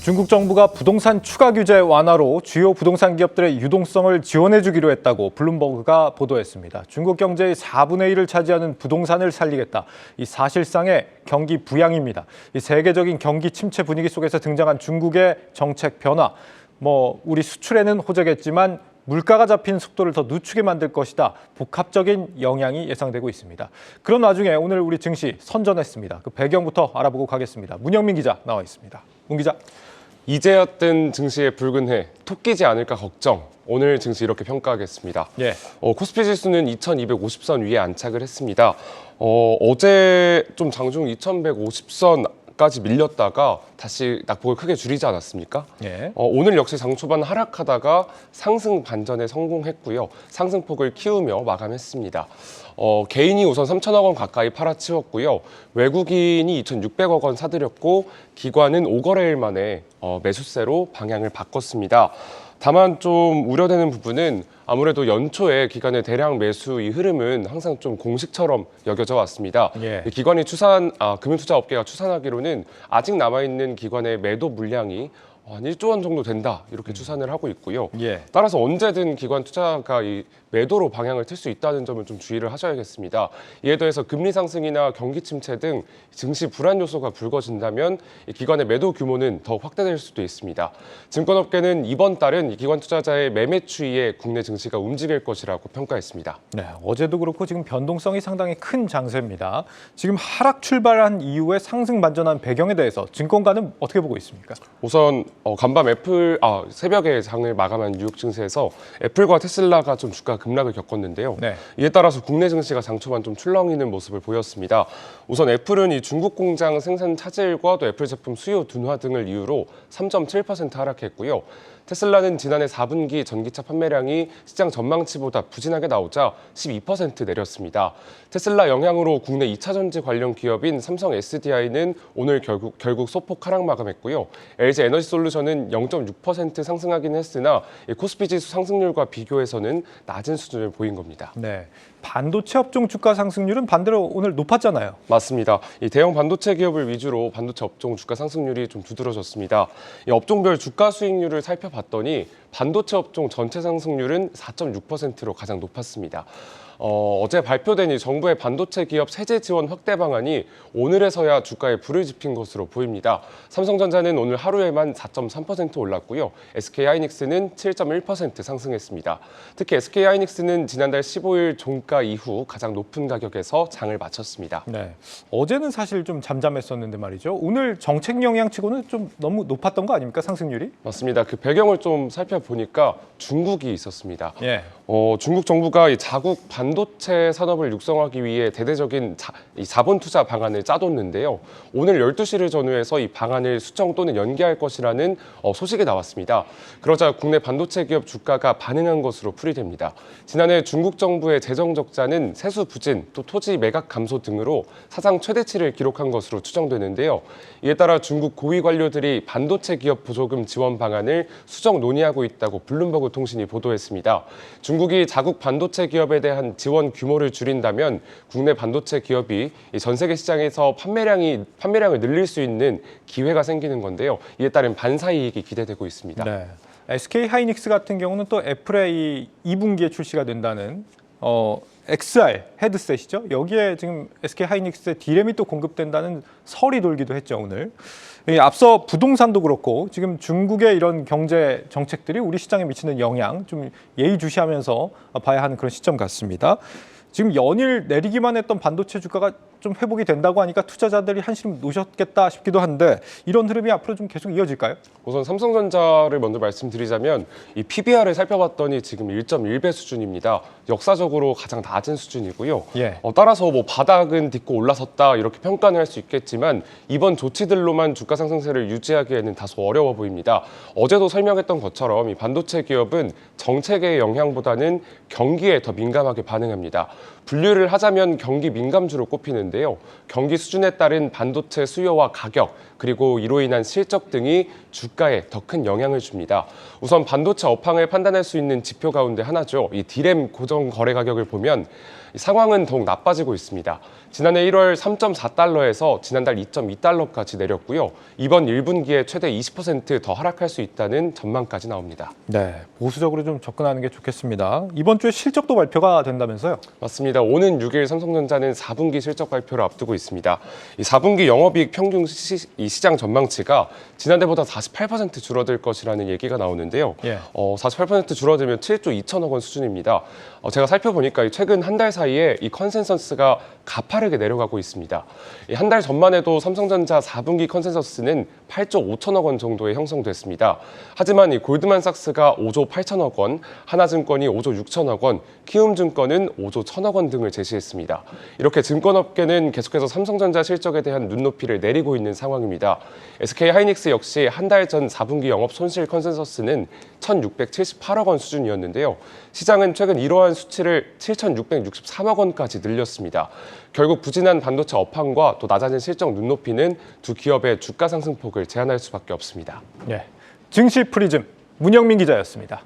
중국 정부가 부동산 추가 규제 완화로 주요 부동산 기업들의 유동성을 지원해주기로 했다고 블룸버그가 보도했습니다. 중국 경제의 4분의 1을 차지하는 부동산을 살리겠다. 이 사실상의 경기 부양입니다. 이 세계적인 경기 침체 분위기 속에서 등장한 중국의 정책 변화. 우리 수출에는 호재겠지만 물가가 잡힌 속도를 더 늦추게 만들 것이다. 복합적인 영향이 예상되고 있습니다. 그런 와중에 오늘 우리 증시 선전했습니다. 그 배경부터 알아보고 가겠습니다. 문영민 기자 나와 있습니다. 문 기자. 이제야 뜬 증시의 붉은 해, 토끼지 않을까 걱정. 오늘 증시 이렇게 평가하겠습니다. 예. 코스피 지수는 2250선 위에 안착을 했습니다. 어제 좀 장중 2150선까지 밀렸다가 다시 낙폭을 크게 줄이지 않았습니까? 예. 오늘 역시 장 초반 하락하다가 상승 반전에 성공했고요. 상승폭을 키우며 마감했습니다. 개인이 우선 3천억 원 가까이 팔아치웠고요. 외국인이 2,600억 원 사들였고 기관은 5거래일 만에 매수세로 방향을 바꿨습니다. 다만 좀 우려되는 부분은 아무래도 연초에 기관의 대량 매수 이 흐름은 항상 좀 공식처럼 여겨져 왔습니다. 예. 기관이 금융투자업계가 추산하기로는 아직 남아있는 기관의 매도 물량이 한 1조 원 정도 된다 이렇게 추산을 하고 있고요. 예. 따라서 언제든 기관 투자가 이 매도로 방향을 틀 수 있다는 점을 좀 주의를 하셔야겠습니다. 이에 더해서 금리 상승이나 경기 침체 등 증시 불안 요소가 불거진다면 이 기관의 매도 규모는 더 확대될 수도 있습니다. 증권업계는 이번 달은 이 기관 투자자의 매매 추이에 국내 증시가 움직일 것이라고 평가했습니다. 네, 어제도 그렇고 지금 변동성이 상당히 큰 장세입니다. 지금 하락 출발한 이후에 상승 반전한 배경에 대해서 증권가는 어떻게 보고 있습니까? 우선 간밤 새벽에 장을 마감한 뉴욕 증시에서 애플과 테슬라가 좀 주가 급락을 겪었는데요. 네. 이에 따라서 국내 증시가 장 초반 좀 출렁이는 모습을 보였습니다. 우선 애플은 이 중국 공장 생산 차질과 또 애플 제품 수요 둔화 등을 이유로 3.7% 하락했고요. 테슬라는 지난해 4분기 전기차 판매량이 시장 전망치보다 부진하게 나오자 12% 내렸습니다. 테슬라 영향으로 국내 2차 전지 관련 기업인 삼성 SDI는 오늘 결국 소폭 하락 마감했고요. LG 에너지솔루션은 0.6% 상승하긴 했으나 코스피 지수 상승률과 비교해서는 낮은 수준을 보인 겁니다. 네, 반도체 업종 주가 상승률은 반대로 오늘 높았잖아요. 맞습니다. 이 대형 반도체 기업을 위주로 반도체 업종 주가 상승률이 좀 두드러졌습니다. 이 업종별 주가 수익률을 살펴봤더니 반도체 업종 전체 상승률은 4.6%로 가장 높았습니다. 어제 발표된 이 정부의 반도체 기업 세제 지원 확대 방안이 오늘에서야 주가에 불을 지핀 것으로 보입니다. 삼성전자는 오늘 하루에만 4.3% 올랐고요. SK하이닉스는 7.1% 상승했습니다. 특히 SK하이닉스는 지난달 15일 종가 이후 가장 높은 가격에서 장을 마쳤습니다. 네, 어제는 사실 좀 잠잠했었는데 말이죠. 오늘 정책 영향치고는 좀 너무 높았던 거 아닙니까, 상승률이? 맞습니다. 그 배경을 좀 살펴보니까 중국이 있었습니다. 예. 중국 정부가 이 자국 반도체 산업을 육성하기 위해 대대적인 이 자본 투자 방안을 짜뒀는데요. 오늘 12시를 전후해서 이 방안을 수정 또는 연기할 것이라는 소식이 나왔습니다. 그러자 국내 반도체 기업 주가가 반응한 것으로 풀이됩니다. 지난해 중국 정부의 재정 적자는 세수 부진, 또 토지 매각 감소 등으로 사상 최대치를 기록한 것으로 추정되는데요. 이에 따라 중국 고위 관료들이 반도체 기업 보조금 지원 방안을 수정 논의하고 있다고 블룸버그 통신이 보도했습니다. 중국이 자국 반도체 기업에 대한 지원 규모를 줄인다면 국내 반도체 기업이 전 세계 시장에서 판매량을 늘릴 수 있는 기회가 생기는 건데요. 이에 따른 반사이익이 기대되고 있습니다. 네. SK하이닉스 같은 경우는 또 애플의 2분기에 출시가 된다는 XR 헤드셋이죠. 여기에 지금 SK하이닉스의 D램이 또 공급된다는 설이 돌기도 했죠, 오늘. 앞서 부동산도 그렇고 지금 중국의 이런 경제 정책들이 우리 시장에 미치는 영향 좀 예의주시하면서 봐야 하는 그런 시점 같습니다. 지금 연일 내리기만 했던 반도체 주가가 좀 회복이 된다고 하니까 투자자들이 한시름 놓으셨겠다 싶기도 한데 이런 흐름이 앞으로 좀 계속 이어질까요? 우선 삼성전자를 먼저 말씀드리자면 이 PBR을 살펴봤더니 지금 1.1배 수준입니다. 역사적으로 가장 낮은 수준이고요. 예. 따라서 바닥은 딛고 올라섰다 이렇게 평가는 할 수 있겠지만 이번 조치들로만 주가 상승세를 유지하기에는 다소 어려워 보입니다. 어제도 설명했던 것처럼 이 반도체 기업은 정책의 영향보다는 경기에 더 민감하게 반응합니다. 분류를 하자면 경기 민감주로 꼽히는데요. 경기 수준에 따른 반도체 수요와 가격, 그리고 이로 인한 실적 등이 주가에 더 큰 영향을 줍니다. 우선 반도체 업황을 판단할 수 있는 지표 가운데 하나죠. 이 D램 고정 거래 가격을 보면 상황은 더욱 나빠지고 있습니다. 지난해 1월 3.4달러에서 지난달 2.2달러까지 내렸고요. 이번 1분기에 최대 20% 더 하락할 수 있다는 전망까지 나옵니다. 네, 보수적으로 좀 접근하는 게 좋겠습니다. 이번 주에 실적도 발표가 된다면서요? 맞습니다. 오는 6일 삼성전자는 4분기 실적 발표를 앞두고 있습니다. 이 4분기 영업이익 평균 시장 전망치가 지난해보다 48% 줄어들 것이라는 얘기가 나오는데요. 48% 줄어들면 7조 2천억 원 수준입니다. 제가 살펴보니까 최근 한 달 사이에 이 컨센서스가 가파르게 내려가고 있습니다. 한 달 전만 해도 삼성전자 4분기 컨센서스는 8조 5천억 원 정도에 형성됐습니다. 하지만 이 골드만삭스가 5조 8천억 원, 하나증권이 5조 6천억 원, 키움증권은 5조 1천억 원 등을 제시했습니다. 이렇게 증권업계는 계속해서 삼성전자 실적에 대한 눈높이를 내리고 있는 상황입니다. SK하이닉스 역시 한 달 전 4분기 영업 손실 컨센서스는 1,678억 원 수준이었는데요. 시장은 최근 이러한 수치를 7,663억 원까지 늘렸습니다. 결국 부진한 반도체 업황과 또 낮아진 실적 눈높이는 두 기업의 주가 상승폭을 제한할 수밖에 없습니다. 증시 프리즘 문영민 기자였습니다.